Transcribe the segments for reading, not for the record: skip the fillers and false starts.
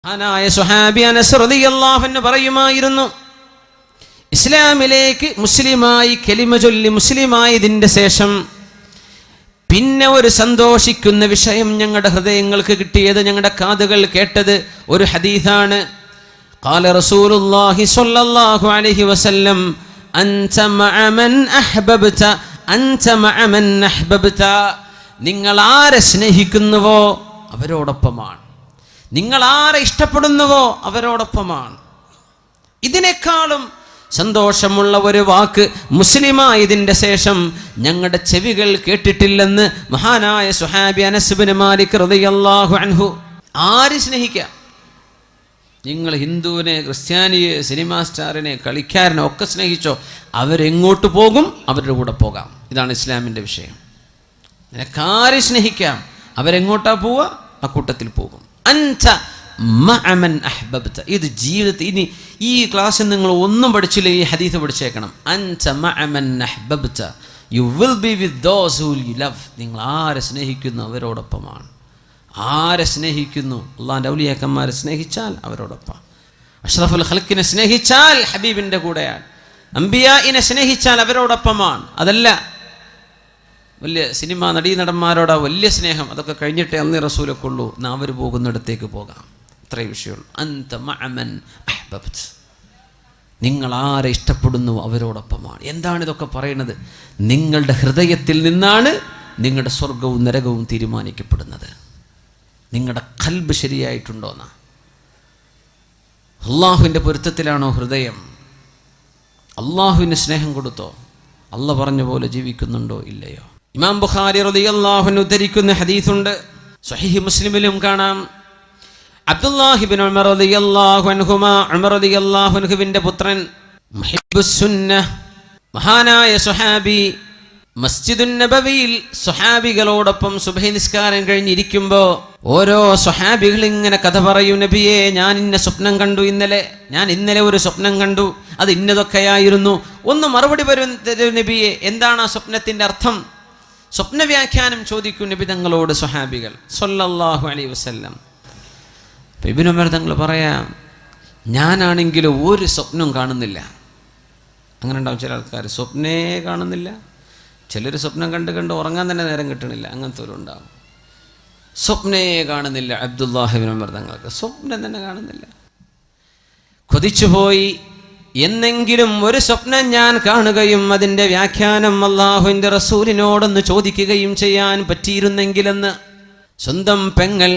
മഹാനായ സ്വഹാബി അനസ് റളിയല്ലാഹു അൻഹു പറയുമായിരുന്നു, ഇസ്ലാമിലേക്ക് മുസ്ലിമായി കലിമ ചൊല്ലി മുസ്ലിമായതിന്റെ ശേഷം പിന്നെ ഒരു സന്തോഷിക്കുന്ന വിഷയം ഞങ്ങളുടെ ഹൃദയങ്ങൾക്ക് കിട്ടിയത്, ഞങ്ങളുടെ കാതുകൾ കേട്ടത് ഒരു ഹദീസാണ്. ഖാല റസൂലുള്ളാഹി സ്വല്ലല്ലാഹു അലൈഹി വസല്ലം അൻത മഅ മൻ അഹ്ബബ്ത അൻത മഅ മൻ അഹ്ബബ്ത. നിങ്ങൾ ആരെ സ്നേഹിക്കുന്നുവോ അവരോടൊപ്പമാണ്, നിങ്ങൾ ആരെ ഇഷ്ടപ്പെടുന്നുവോ അവരോടൊപ്പമാണ്. ഇതിനേക്കാളും സന്തോഷമുള്ള ഒരു വാക്ക് മുസ്ലിമായതിന്റെ ശേഷം ഞങ്ങളുടെ ചെവികൾ കേട്ടിട്ടില്ലെന്ന് മഹാനായ സ്വഹാബി അനസ് ഇബ്നു മാലിക് റളിയല്ലാഹു അൻഹു. ആര് സ്നേഹിക്കാം? നിങ്ങൾ ഹിന്ദുവിനെ, ക്രിസ്ത്യാനിയെ, സിനിമാ സ്റ്റാറിനെ, കളിക്കാരനെ ഒക്കെ സ്നേഹിച്ചോ, അവരെങ്ങോട്ട് പോകും? അവരുടെ കൂടെ പോകാം. ഇതാണ് ഇസ്ലാമിൻ്റെ വിഷയം. നിനക്കാരെ സ്നേഹിക്കാം, അവരെങ്ങോട്ടാ പോവുക? ആ കൂട്ടത്തിൽ പോകും. അൻത മഅമൻ അഹ്ബബ്ത. ഇത് ജീവിതത്തിൽ ഇനി ഈ ക്ലാസ്സിൽ നിങ്ങൾ ഒന്നും പഠിച്ചില്ല, ഈ ഹദീസ് പഠിച്ചേക്കണം. അൻത മഅമൻ അഹ്ബബ്ത, you will be with those who you love. നിങ്ങൾ ആരെ സ്നേഹിക്കുന്നു അവരോടൊപ്പമാണ്. ആരെ സ്നേഹിക്കുന്നു? അള്ളാഹിൻ്റെ ഔലിയാക്കന്മാരെ സ്നേഹിച്ചാൽ അവരോടൊപ്പം. അഷ്റഫുൽ ഖൽഖിനെ സ്നേഹിച്ചാൽ ഹബീബിൻ്റെ കൂടെയാണ്. അംബിയാഇനെ സ്നേഹിച്ചാൽ അവരോടൊപ്പമാണ്. അതല്ല വലിയ സിനിമ നടീനടന്മാരോടാ വലിയ സ്നേഹം, അതൊക്കെ കഴിഞ്ഞിട്ടേ അന്ന് റസൂലൊക്കെ ഉള്ളൂ. നാം അവർ പോകുന്നിടത്തേക്ക് പോകാം. അത്രേ വിഷയമുള്ളൂ. അൻത മഅമൻ അഹ്ബബ്ത, നിങ്ങൾ ആരെ ഇഷ്ടപ്പെടുന്നു അവരോടൊപ്പമാണ്. എന്താണ് ഇതൊക്കെ പറയുന്നത്? നിങ്ങളുടെ ഹൃദയത്തിൽ നിന്നാണ് നിങ്ങളുടെ സ്വർഗവും നരകവും തീരുമാനിക്കപ്പെടുന്നത്. നിങ്ങളുടെ ഖൽബ് ശരിയായിട്ടുണ്ടോന്നാ? അള്ളാഹുവിൻ്റെ പൊരുത്തത്തിലാണോ ഹൃദയം? അള്ളാഹുവിന് സ്നേഹം കൊടുത്തോ? അള്ളാഹ് പറഞ്ഞ പോലെ ജീവിക്കുന്നുണ്ടോ ഇല്ലയോ? ഇമാം ബുഖാരി റളിയല്ലാഹു അൻഹു ഉദ്ധരിക്കുന്ന ഹദീസുണ്ട്, സ്വഹീഹ് മുസ്ലിമിലും കാണാം. അബ്ദുല്ലാഹി ഇബ്നു ഉമർ റളിയല്ലാഹു അൻഹുമാ, ഉമർ റളിയല്ലാഹു അൻഹുവിന്റെ പുത്രൻ, മുഹിബ്ബുസ് സുന്നഹ്, മഹാനായ സ്വഹാബി, മസ്ജിദുൻ നബവിയിൽ സ്വഹാബികളോടൊപ്പം സുബ്ഹി നിസ്കാരം കഴിഞ്ഞിരിക്കുമ്പോൾ ഓരോ സ്വഹാബികൾ ഇങ്ങനെ കഥ പറയും. നബിയെ, ഞാൻ ഇന്ന സ്വപ്നം കണ്ടു ഞാൻ ഇന്നലെ ഒരു സ്വപ്നം കണ്ടു, അത് ഇന്നതൊക്കെയായിരുന്നു. ഒന്ന് മറുപടി വരും നബിയെ, എന്താണ് ആ സ്വപ്നത്തിന്റെ അർത്ഥം? സ്വപ്ന വ്യാഖ്യാനം ചോദിക്കും നബി തങ്ങളോട് സ്വഹാബികൾ സ്വല്ലല്ലാഹു അലൈഹി വസല്ലം. ഇബ്നു ഉമർ തങ്ങൾ പറയാം, ഞാനാണെങ്കിലും ഒരു സ്വപ്നം കാണുന്നില്ല. അങ്ങനെ ഉണ്ടാവും ചില ആൾക്കാർ, സ്വപ്നേ കാണുന്നില്ല. ചിലർ സ്വപ്നം കണ്ട് ഉറങ്ങാൻ തന്നെ നേരം കിട്ടണില്ല. അങ്ങനത്തെ ഒരു ഉണ്ടാവും. സ്വപ്നേ കാണുന്നില്ല. അബ്ദുല്ലാഹി ഇബ്നു ഉമർ തങ്ങൾക്ക് സ്വപ്നം തന്നെ കാണുന്നില്ല. കൊതിച്ചുപോയി, എന്നെങ്കിലും ഒരു സ്വപ്നം ഞാൻ കാണുകയും അതിൻ്റെ വ്യാഖ്യാനം അല്ലാഹുവിൻ്റെ റസൂലിനോടൊന്ന് ചോദിക്കുകയും ചെയ്യാൻ പറ്റിയിരുന്നെങ്കിലെന്ന്. സ്വന്തം പെങ്ങൾ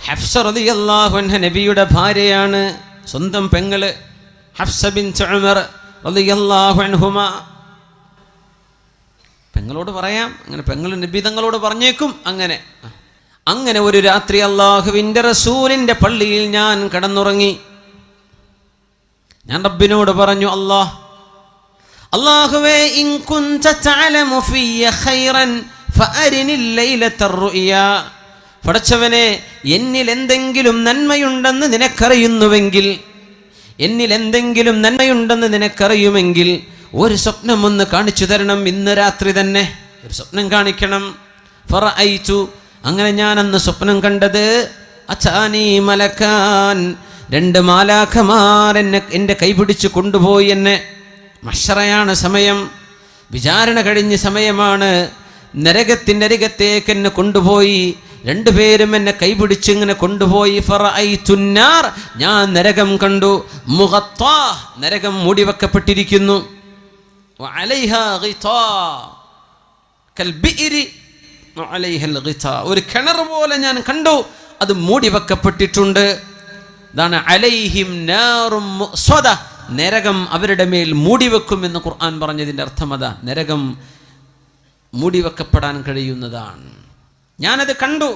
ഹഫ്സ റളിയല്ലാഹു അൻഹ നബിയുടെ ഭാര്യയാണ്. സ്വന്തം പെങ്ങള് ഹഫ്സ ബിൻത് ഉമർ റളിയല്ലാഹു അൻഹുമാ. പെങ്ങളോട് പറയാം, അങ്ങനെ പെങ്ങൾ നബി തങ്ങളോട് പറഞ്ഞേക്കും. അങ്ങനെ ഒരു രാത്രി അല്ലാഹുവിൻ്റെ റസൂലിൻ്റെ പള്ളിയിൽ ഞാൻ കിടന്നുറങ്ങി. ഞാൻ റബ്ബിനോട് പറഞ്ഞു, അല്ലാഹുവേ, ഇൻ കുൻത തഅലമു ഫിയ ഖൈറൻ ഫഅരിനി ലൈലത റുയാ. പടച്ചവനെ, എന്നിൽ എന്തെങ്കിലും നന്മയുണ്ടെന്ന് നിനക്കറിയുമെങ്കിൽ ഒരു സ്വപ്നം ഒന്ന് കാണിച്ചു തരണം. ഇന്ന് രാത്രി തന്നെ ഒരു സ്വപ്നം കാണിക്കണം. ഫറഅയ്തു, അങ്ങനെ ഞാൻ അന്ന് സ്വപ്നം കണ്ടത്, അതാനി മലക്കാൻ, രണ്ട് മാലാഖമാർ എൻ്റെ കൈപിടിച്ച് കൊണ്ടുപോയി എന്നെ. മഹ്ശറയാണ് സമയം, വിചാരണ കഴിഞ്ഞ സമയമാണ്. നരകത്തിൻ്റെ അരികത്തേക്ക് എന്നെ കൊണ്ടുപോയി. രണ്ടുപേരും എന്നെ കൈപിടിച്ച് ഇങ്ങനെ കൊണ്ടുപോയി. ഫറഅയ്തുന്നാർ, ഞാൻ നരകം കണ്ടു. മുഗത്താ, നരകം മൂടിവെക്കപ്പെട്ടിരിക്കുന്നു. വഅലൈഹാ ഗിതാ കൽബിഇരി വഅലൈഹൽ ഗിതാ, ഒരു കിണർ പോലെ ഞാൻ കണ്ടു, അത് മൂടിവെക്കപ്പെട്ടിട്ടുണ്ട്. ഇതാണ് അലൈഹിം നാറും മുഅ്സദ, നരകം അവരുടെ മേൽ മൂടിവെക്കുമെന്ന് ഖുർആൻ പറഞ്ഞതിൻ്റെ അർത്ഥം അതാ. നരകം മൂടിവെക്കപ്പെടാൻ കഴിയുന്നതാണ്. ഞാനത് കണ്ടു.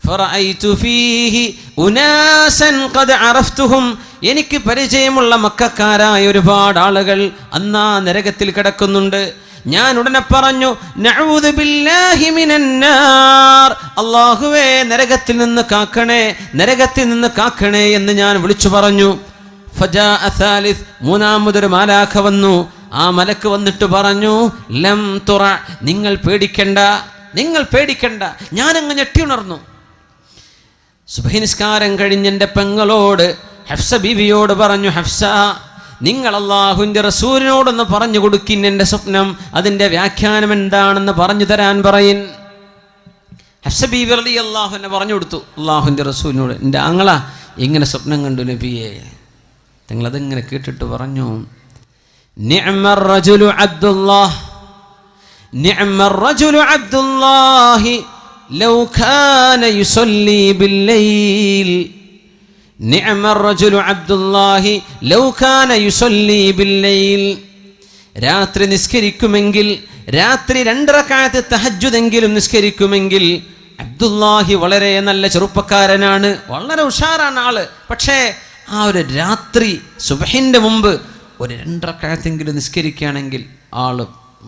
ഫറഅയ്തു ഫീഹി ഉനാസൻ ഖദ് അറഫ്തുഹും, എനിക്ക് പരിചയമുള്ള മക്കക്കാരായ ഒരുപാട് ആളുകൾ അന്നാ നരകത്തിൽ കിടക്കുന്നുണ്ട്. ഞാൻ ഉടനെ പറഞ്ഞു, നഊദു ബില്ലാഹി മിനന്നാർ, അല്ലാഹുവേ, നരകത്തിൽ നിന്ന് കാക്കണേ എന്ന് ഞാൻ വിളിച്ചു പറഞ്ഞു. ഫജാഅ സാലിസ്, മൂന്നാമതൊരു മാലാഖ വന്നു. ആ മലക്ക് വന്നിട്ട് പറഞ്ഞു, ലം തുറ, നിങ്ങൾ പേടിക്കണ്ട. ഞാനങ്ങ് ഞെട്ടി ഉണർന്നു. സുബഹി നിസ്കാരം കഴിഞ്ഞ് എൻ്റെ പെങ്ങളോട് ഹഫ്സ ബീവിയോട് പറഞ്ഞു, ഹഫ്സ, നിങ്ങൾ അല്ലാഹുവിൻ്റെ റസൂലിനോടൊന്ന് പറഞ്ഞു കൊടുക്കിൻ എൻ്റെ സ്വപ്നം, അതിൻ്റെ വ്യാഖ്യാനം എന്താണെന്ന് പറഞ്ഞു തരാൻ പറയിൻ. ഹഫ്സ ബീവി റളിയല്ലാഹു അൻഹ പറഞ്ഞു കൊടുത്തു അല്ലാഹുവിൻ്റെ റസൂലിനോട്, എൻ്റെ ആങ്ങള ഇങ്ങനെ സ്വപ്നം കണ്ടു നബിയെ. നിങ്ങളതിങ്ങനെ കേട്ടിട്ട് പറഞ്ഞു, നിഅ്മർ റജുലു അബ്ദുല്ലാഹ്, നിഅ്മർ റജുലു അബ്ദുല്ലാഹി ലൗ കാന യുസല്ലി ബില്ലൈൽ, നിഅ്മർ റജുലു അബ്ദുല്ലാഹി ലൗ കാന യുസല്ലി ബില്ലൈൽ. രാത്രി നിസ്കരിക്കുമെങ്കിൽ, രാത്രി 2 റക്അത്ത് തഹജ്ജുദെങ്കിലും നിസ്കരിക്കുമെങ്കിൽ അബ്ദുല്ലാഹി വളരെ നല്ല ചെറുപ്പക്കാരനാണ്, വളരെ ഉഷാറാണ് ആള്. പക്ഷേ ആ ഒരു രാത്രി സുബ്ഹിന്റെ മുമ്പ് ഒരു 2 റക്അത്തെങ്കിലും നിസ്കരിക്കുകയാണെങ്കിൽ ആള്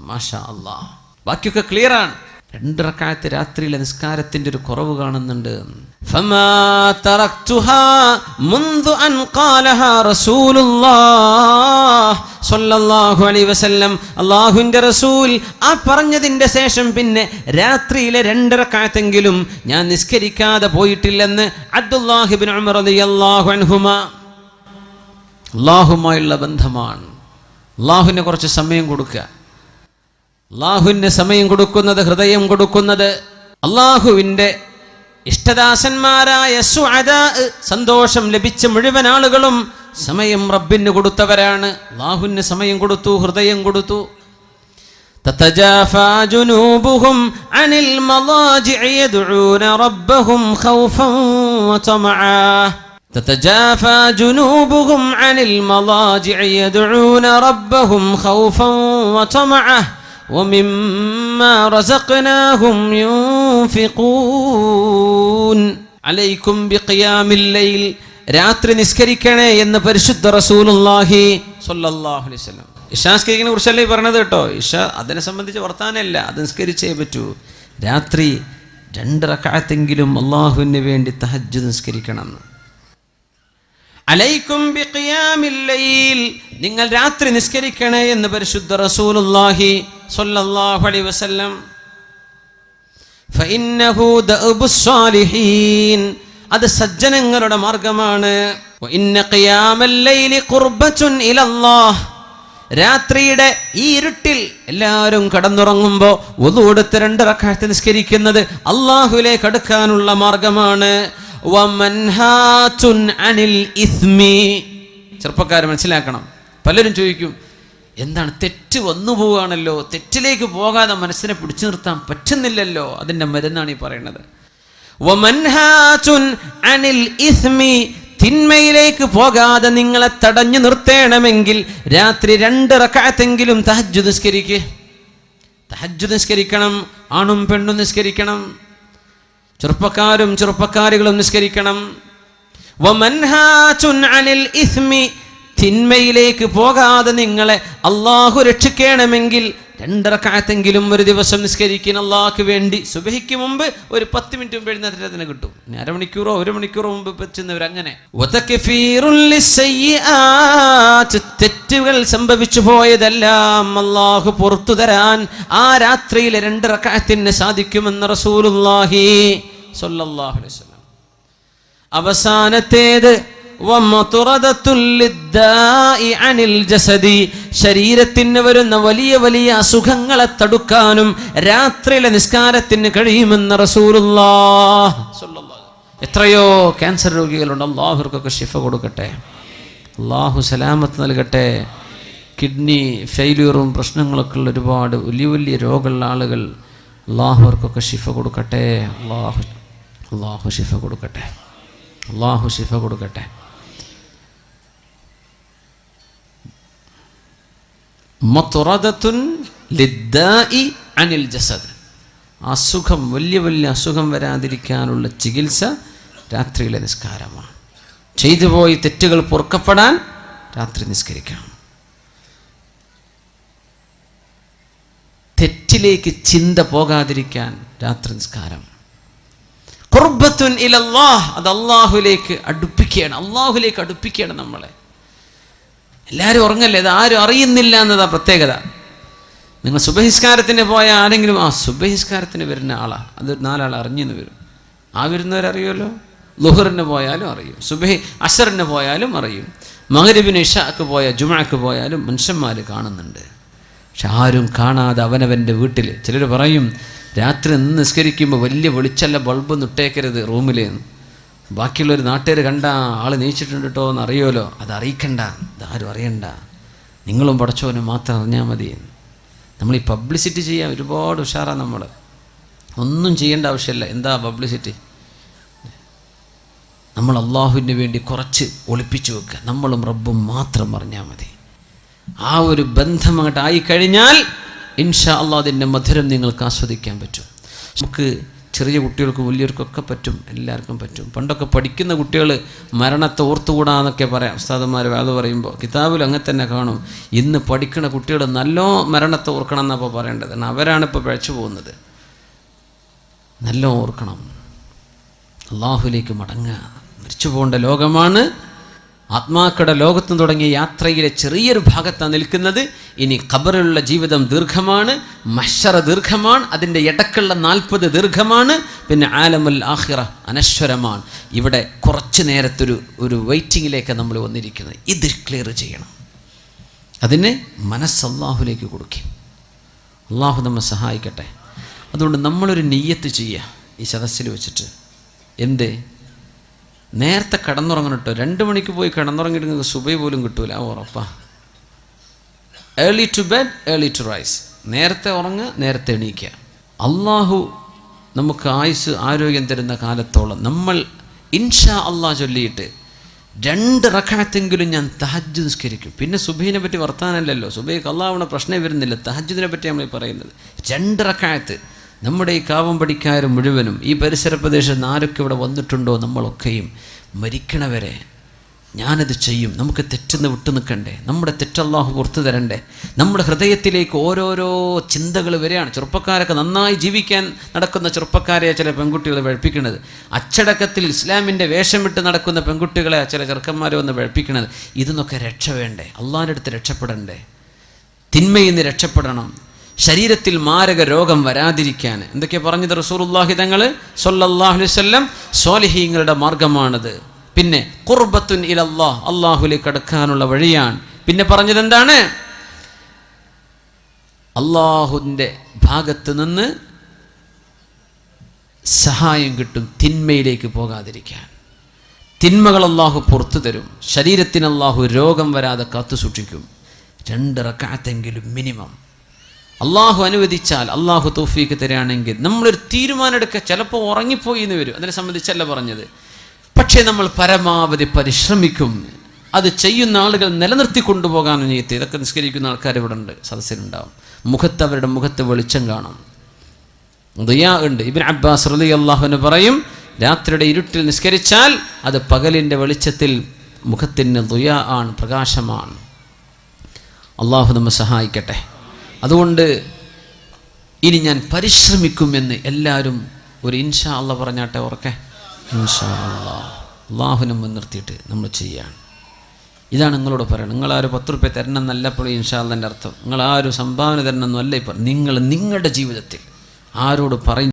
മാഷാ അല്ലാഹ്. ബാക്കിയൊക്കെ ക്ലിയറാണ്. 2 റക്അത്ത് രാത്രിയിലെ നിസ്കാരത്തിന്റെ ഒരു കുറവ് കാണുന്നുണ്ട്. ഫമാ തറക്തുഹാ മുൻദു അൻ ഖാലഹാ റസൂലുള്ളാഹ് സ്വല്ലല്ലാഹു അലൈഹി വസല്ലം. അല്ലാഹുവിൻ്റെ റസൂൽ ആ പറഞ്ഞതിന്റെ ശേഷം പിന്നെ രാത്രിയിലെ 2 റക്അത്തെങ്കിലും ഞാൻ നിസ്കരിക്കാതെ പോയിട്ടില്ലെന്ന് അബ്ദുല്ലാഹി ഇബ്നു ഉമർ റളിയല്ലാഹു അൻഹുമാ. അല്ലാഹുമായുള്ള ബന്ധമാണ്. അല്ലാഹുവിന് കുറച്ച് സമയം കൊടുക്കുക. അല്ലാഹുവിന് സമയം കൊടുക്കുന്നത്, ഹൃദയം കൊടുക്കുന്നത്, അല്ലാഹുവിൻ്റെ ഇഷ്ടദാസന്മാരായ സുഅദാ, സന്തോഷം ലഭിച്ച മുഴുവൻ ആളുകളും സമയം റബ്ബിന് കൊടുത്തവരാണ്. അല്ലാഹുവിന് സമയം കൊടുത്തു, ഹൃദയം കൊടുത്തു. തതജാഫാ ജുനൂബുഹും അനിൽ മളാജിഇ യദ്ഊന റബ്ബഹും ഖൗഫൻ വതമആ. تتجافى جنوبهم عن المضاجع يدعون ربهم خوفا وطمعا ومما رزقناهم ينفقون عليكم بقيام الليل. രാത്രി നിസ്കരിക്കണേ എന്ന് പരിശുദ്ധ റസൂലുള്ളാഹി സ്വല്ലല്ലാഹു അലൈഹി വസല്ലം. ഇശാ നിസ്കരിക്കുന്നതിനെ കുറിച്ചല്ലേ പറഞ്ഞത് കേട്ടോ. ഇശ അതിനെ സംബന്ധിച്ച് വർത്താനല്ല, അത് നിസ്കരിച്ചേ പറ്റൂ. രാത്രി 2 റക്അത്തെങ്കിലും അല്ലാഹുവിന് വേണ്ടി തഹജ്ജുദ് നിസ്കരിക്കണം. അലൈക്കും ബിഖിയാമിൽ ലൈൽ, നിങ്ങൾ രാത്രി നിസ്കരിക്കണേ എന്ന് പരിശുദ്ധ റസൂലുള്ളാഹി സ്വല്ലല്ലാഹു അലൈഹി വസല്ലം. ഫഇന്നഹു ദഅബുസ് സാലിഹീൻ, അത് സജ്ജനങ്ങളുടെ മാർഗമാണ്. വഇന്ന ഖിയാമൽ ലൈലി ഖുർബത്തുൻ ഇലല്ലാഹ്, രാത്രിയുടെ ഈ ഇരുട്ടിൽ എല്ലാവരും കടന്നുറങ്ങുമ്പോൾ വുളു എടുത്ത് 2 റക്അത്ത് നിസ്കരിക്കുന്നത് അല്ലാഹുവിലേക്ക് അടുക്കാനുള്ള മാർഗമാണ്. വമൻഹാതുൻ അനിൽ ഇസ്മി, ചെറുപ്പക്കാർ മനസ്സിലാക്കണം. പലരും ചോദിക്കും, എന്താണ് തെറ്റ് വന്നു പോവുകയാണല്ലോ, തെറ്റിലേക്ക് പോകാതെ മനസ്സിനെ പിടിച്ചു നിർത്താൻ പറ്റുന്നില്ലല്ലോ, അതിൻ്റെ മരുന്നാണ് ഈ പറയുന്നത്. വമൻഹാതുൻ അനിൽ ഇസ്മി, തിന്മയിലേക്ക് പോകാതെ നിങ്ങളെ തടഞ്ഞു നിർത്തണമെങ്കിൽ രാത്രി 2 റക്അത്തെങ്കിലും തഹജ്ജുദ് നിസ്കരിക്കുക. തഹജ്ജുദ് നിസ്കരിക്കണം. ആണും പെണ്ണും നിസ്കരിക്കണം. ചെറുപ്പക്കാരും ചെറുപ്പക്കാരികളും നിസ്കരിക്കണം. വമൻഹാതുൻ അനിൽ ഇസ്മി, തിന്മയിലേക്ക് പോകാതെ നിങ്ങളെ അല്ലാഹു രക്ഷിക്കണമെങ്കിൽ 2 റക്അത്തെങ്കിലും ഒരു ദിവസം നിസ്കരിക്കുന്ന അല്ലാഹുവിന് വേണ്ടി. സുബഹിക്ക് മുമ്പ് ഒരു 10 മിനിറ്റ് മുമ്പ് എഴുന്നേറ്റത്തിന് കിട്ടും. അരമണിക്കൂറോ 1 മണിക്കൂറോ മുമ്പ് പറ്റുന്നവർ അങ്ങനെ. തെറ്റുകൾ സംഭവിച്ചു പോയതെല്ലാം അല്ലാഹു പുറത്തു തരാൻ ആ രാത്രിയിലെ 2 റക്അത്തിന് സാധിക്കുമെന്ന് റസൂലുള്ളാഹി സ്വല്ലല്ലാഹു അലൈഹി വസല്ലം. അവസാനത്തേത് ശരീരത്തിന് വരുന്ന വലിയ വലിയ അസുഖങ്ങളെ തടുക്കാനും രാത്രിയിലെ നിസ്കാരത്തിന് കഴിയുമെന്ന് റസൂലുള്ളാഹി സ്വല്ലല്ലാഹു. എത്രയോ ക്യാൻസർ രോഗികളുണ്ട്. അല്ലാഹുവർക്കൊക്കെ ശിഫ കൊടുക്കട്ടെ, അല്ലാഹു സലാമത്ത് നൽകട്ടെ. കിഡ്നി ഫെയിലിയറും പ്രശ്നങ്ങളൊക്കെ ഉള്ള ഒരുപാട് വലിയ വലിയ രോഗമുള്ള ആളുകൾ, അല്ലാഹുവർക്കൊക്കെ ശിഫ കൊടുക്കട്ടെ. അല്ലാഹു ശിഫ കൊടുക്കട്ടെ, അല്ലാഹു ശിഫ കൊടുക്കട്ടെ. മത്റദത്തുൻ ലിദ്ദാഇ അനിൽ ജസദ്, അസുഖം, വലിയ വലിയ അസുഖം വരാതിരിക്കാനുള്ള ചികിത്സ രാത്രിയിലെ നിസ്കാരമാണ്. ചെയ്തു പോയി തെറ്റുകൾ പൊറുക്കപ്പെടാൻ രാത്രി നിസ്കരിക്കണം. തെറ്റിലേക്ക് ചിന്ത പോകാതിരിക്കാൻ രാത്രി നിസ്കാരം. ഖുർബത്തുൻ ഇലല്ലാഹ്, അത് അല്ലാഹുവിലേക്ക് അടുപ്പിക്കുകയാണ്. അല്ലാഹുവിലേക്ക് അടുപ്പിക്കുകയാണ് നമ്മളെ. എല്ലാവരും ഉറങ്ങല്ലേ, അത് ആരും അറിയുന്നില്ല എന്നതാ പ്രത്യേകത. നിങ്ങൾ സുബഹിസ്കാരത്തിന് പോയ ആരെങ്കിലും സുബഹിസ്കാരത്തിന് വരുന്ന ആളാ, അത് 4 ആൾ അറിഞ്ഞെന്ന് വരും. ആ വരുന്നവരറിയുമല്ലോ. ളുഹറിന് പോയാലും അറിയും, സുബഹി അസറിന് പോയാലും അറിയും, മഗ്രിബിന് ഇശാക്ക് പോയാൽ ജുമുഅക്ക് പോയാലും മനുഷ്യന്മാർ കാണുന്നുണ്ട്. പക്ഷെ ആരും കാണാതെ അവനവൻ്റെ വീട്ടിൽ. ചിലർ പറയും രാത്രി നിന്ന് നിസ്കരിക്കുമ്പോൾ വലിയ വെളിച്ചല്ല ബൾബൊന്നും ഇട്ടേക്കരുത് റൂമിൽ. ബാക്കിയുള്ളൊരു നാട്ടുകാർ കണ്ട ആൾ നീച്ചിട്ടുണ്ട് കേട്ടോ എന്ന് അറിയുമല്ലോ, അത് അറിയിക്കണ്ട, ഇതാരും അറിയണ്ട, നിങ്ങളും പടച്ചോനും മാത്രം അറിഞ്ഞാൽ മതി. നമ്മൾ ഈ പബ്ലിസിറ്റി ചെയ്യാൻ ഒരുപാട് ഉഷാറാണ്. നമ്മൾ ഒന്നും ചെയ്യേണ്ട ആവശ്യമില്ല. എന്താ പബ്ലിസിറ്റി? നമ്മൾ അള്ളാഹുവിന് വേണ്ടി കുറച്ച് ഒളിപ്പിച്ചു വെക്കുക, നമ്മളും റബ്ബും മാത്രം അറിഞ്ഞാൽ മതി. ആ ഒരു ബന്ധം അങ്ങോട്ട് ആയിക്കഴിഞ്ഞാൽ ഇൻഷാ അള്ളാഹ് അതിൻ്റെ മധുരം നിങ്ങൾക്ക് ആസ്വദിക്കാൻ പറ്റും. നമുക്ക് ചെറിയ കുട്ടികൾക്കും വലിയവർക്കൊക്കെ പറ്റും, എല്ലാവർക്കും പറ്റും. പണ്ടൊക്കെ പഠിക്കുന്ന കുട്ടികൾ മരണത്തെ ഓർത്തുകൂടാന്നൊക്കെ പറയാം ഉസ്താദന്മാർ അത് പറയുമ്പോൾ. കിതാബിൽ അങ്ങനെ തന്നെ കാണും. ഇന്ന് പഠിക്കുന്ന കുട്ടികൾ നല്ലോ മരണത്തെ ഓർക്കണം എന്നപ്പോൾ പറയേണ്ടത്. അവരാണിപ്പോൾ പിഴച്ചു പോകുന്നത്. നല്ല ഓർക്കണം, അള്ളാഹുലേക്ക് മടങ്ങുക. മരിച്ചു പോകേണ്ട ലോകമാണ്. ആത്മാക്കളുടെ ലോകത്തും തുടങ്ങിയ യാത്രയിലെ ചെറിയൊരു ഭാഗത്താണ് നിൽക്കുന്നത്. ഇനി ഖബറിലുള്ള ജീവിതം ദീർഘമാണ്, മഹ്ശറ ദീർഘമാണ്, അതിൻ്റെ ഇടക്കുള്ള 40 ദീർഘമാണ്, പിന്നെ ആലമുൽ ആഖിറ അനശ്വരമാണ്. ഇവിടെ കുറച്ച് നേരത്തൊരു വെയിറ്റിങ്ങിലേക്ക് നമ്മൾ വന്നിരിക്കുന്നത്. ഇത് ക്ലിയർ ചെയ്യണം. അതിന് മനസ്സ് അള്ളാഹുലേക്ക് കൊടുക്കും. അള്ളാഹു നമ്മെ സഹായിക്കട്ടെ. അതുകൊണ്ട് നമ്മളൊരു നിയ്യത്ത് ചെയ്യുക ഈ സദസ്സിൽ വെച്ചിട്ട്. എന്ത്? നേരത്തെ കിടന്നുറങ്ങണം കേട്ടോ. 2 മണിക്ക് പോയി കിടന്നുറങ്ങിയിട്ട് നിങ്ങൾക്ക് സുബഹി പോലും കിട്ടൂല, ഉറപ്പാ. Early to bed early to rise. നേരത്തെ ഉറങ്ങുക, നേരത്തെ എണീക്കുക. അള്ളാഹു നമുക്ക് ആയുസ് ആരോഗ്യം തരുന്ന കാലത്തോളം നമ്മൾ ഇൻഷാ അള്ളാഹ് ചൊല്ലിയിട്ട് 2 റക്അത്തെങ്കിലും ഞാൻ തഹജ്ജുദ് നിസ്കരിക്കും. പിന്നെ സുബഹിനെ പറ്റി വർത്താനല്ലല്ലോ, സുബഹിക്ക് അള്ളാഹുവിനെ പ്രശ്നം വരുന്നില്ല. തഹജ്ജുദിനെ പറ്റി നമ്മൾ പറയുന്നത് 2 റക്അത്ത്. നമ്മുടെ ഈ കാവമ്പടിക്കാർ മുഴുവനും ഈ പരിസര പ്രദേശത്ത് ആരൊക്കെ ഇവിടെ വന്നിട്ടുണ്ടോ നമ്മളൊക്കെയും മരിക്കണവരെ ഞാനത് ചെയ്യും. നമുക്ക് തെറ്റെന്ന് വിട്ടു നിൽക്കണ്ടേ? നമ്മുടെ തെറ്റല്ലാഹു പുറത്തു തരണ്ടേ? നമ്മുടെ ഹൃദയത്തിലേക്ക് ഓരോരോ ചിന്തകൾ വരികയാണ്. ചെറുപ്പക്കാരൊക്കെ നന്നായി ജീവിക്കാൻ നടക്കുന്ന ചെറുപ്പക്കാരെ ചില പെൺകുട്ടികൾ വഴപ്പിക്കുന്നത്, അച്ചടക്കത്തിൽ ഇസ്ലാമിൻ്റെ വേഷമിട്ട് നടക്കുന്ന പെൺകുട്ടികളെ ചില ചെറുക്കന്മാരെ വന്ന് വഴപ്പിക്കുന്നത്. ഇതിന്നൊക്കെ രക്ഷ വേണ്ടേ? അള്ളാഹിൻ്റെ അടുത്ത് രക്ഷപ്പെടണ്ടേ? തിന്മയിൽ നിന്ന് രക്ഷപ്പെടണം. ശരീരത്തിൽ മാരക രോഗം വരാതിരിക്കാൻ എന്തൊക്കെയാണ് പറഞ്ഞത് റസൂലുള്ളാഹി തങ്ങൾ സ്വല്ലല്ലാഹു അലൈഹി വസല്ലം? സ്വാലിഹീങ്ങളുടെ മാർഗമാണത്. പിന്നെ ഖുർബത്തുൻ ഇലല്ലാഹ്, അള്ളാഹുലേക്ക് അടുക്കാനുള്ള വഴിയാണ്. പിന്നെ പറഞ്ഞത് എന്താണ്? അള്ളാഹുവിൻ്റെ ഭാഗത്ത് നിന്ന് സഹായം കിട്ടും തിന്മയിലേക്ക് പോകാതിരിക്കാൻ. തിന്മകൾ അള്ളാഹു പുറത്തു തരും. ശരീരത്തിന് അള്ളാഹു രോഗം വരാതെ കാത്തു സൂക്ഷിക്കും. 2 റക്അത്തെങ്കിലും മിനിമം. അള്ളാഹു അനുവദിച്ചാൽ, അള്ളാഹു തൗഫീക്ക് തരികയാണെങ്കിൽ നമ്മളൊരു തീരുമാനം എടുക്കുക. ചിലപ്പോൾ ഉറങ്ങിപ്പോയി എന്ന് വരും, അതിനെ സംബന്ധിച്ചല്ല പറഞ്ഞത്. പക്ഷേ നമ്മൾ പരമാവധി പരിശ്രമിക്കും. അത് ചെയ്യുന്ന ആളുകൾ നിലനിർത്തി കൊണ്ടുപോകാൻ നീയത്ത്. ഇതൊക്കെ നിസ്കരിക്കുന്ന ആൾക്കാർ ഇവിടെ ഉണ്ട്, സദസ്സിലുണ്ടാവും. അവരുടെ മുഖത്ത് വെളിച്ചം കാണും, ദുആ ഉണ്ട്. ഇബ്നു അബ്ബാസ് റളിയല്ലാഹു അൻഹു പറയും, രാത്രിയുടെ ഇരുട്ടിൽ നിസ്കരിച്ചാൽ അത് പകലിൻ്റെ വെളിച്ചത്തിൽ മുഖത്തിന് ദുആ ആണ്, പ്രകാശമാണ്. അള്ളാഹു നമ്മെ സഹായിക്കട്ടെ. അതുകൊണ്ട് ഇനി ഞാൻ പരിശ്രമിക്കുമെന്ന് എല്ലാവരും ഒരു ഇൻഷാ അള്ളാഹ് പറഞ്ഞാട്ടെ. ഓർക്കെ, ഇൻഷാ അള്ളാഹ്. അള്ളാഹുവിനെ മുൻനിർത്തിയിട്ട് നമ്മൾ ചെയ്യാണ്. ഇതാണ് നിങ്ങളോട് പറയണം. നിങ്ങളാരും 10 രൂപ തരണം എന്നല്ലപ്പോഴും ഇൻഷാ അള്ളാഹിൻ്റെ അർത്ഥം. നിങ്ങളാരും സംഭാവന തരണം എന്നല്ല. ഇപ്പം നിങ്ങൾ നിങ്ങളുടെ ജീവിതത്തിൽ ആരോട് പറയും